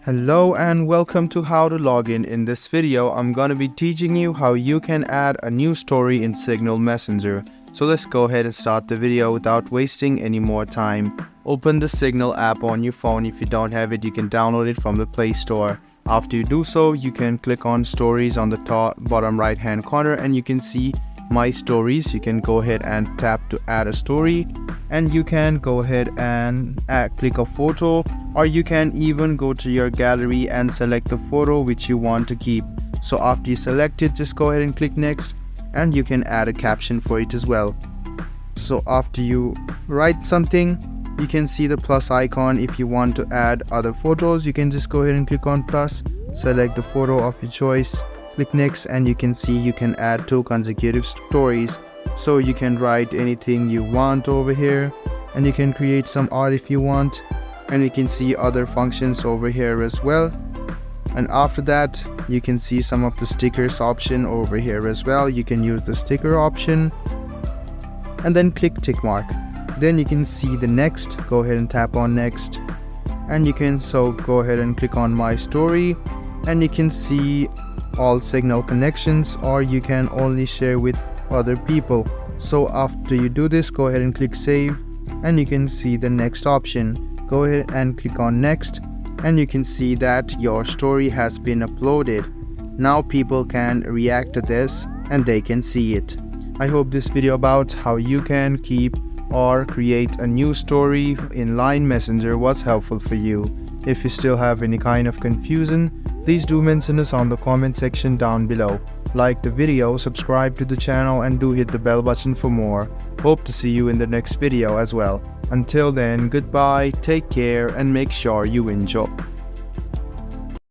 Hello and welcome to How to Login. In this video, I'm gonna be teaching you how you can add a new story in Signal Messenger. So let's go ahead and start the video without wasting any more time. Open the Signal app on your phone. If you don't have it, you can download it from the Play Store. After you do so, you can click on Stories on the top bottom right hand corner and you can see My Stories. You can go ahead and tap to add a story, and you can go ahead and click a photo, or you can even go to your gallery and select the photo which you want to keep. So after you select it, just go ahead and click next, and you can add a caption for it as well. So after you write something, you can see the plus icon. If you want to add other photos, you can just go ahead and click on plus, select the photo of your choice, click next, and you can see you can add 2 consecutive stories. So you can write anything you want over here, and you can create some art if you want, and you can see other functions over here as well. And after that, you can see some of the stickers option over here as well. You can use the sticker option and then click tick mark. Then you can see the next. Go ahead and tap on next, and you can go ahead and click on My Story, and you can see all Signal connections, or you can only share with other people. So after you do this, go ahead and click save, and you can see the next option. Go ahead and click on next, and you can see that your story has been uploaded. Now people can react to this and they can see it. I hope this video about how you can keep or create a new story in Line Messenger was helpful for you. If you still have any kind of confusion, please do mention us on the comment section down below. Like the video, subscribe to the channel, and do hit the bell button for more. Hope to see you in the next video as well. Until then, goodbye, take care, and make sure you enjoy.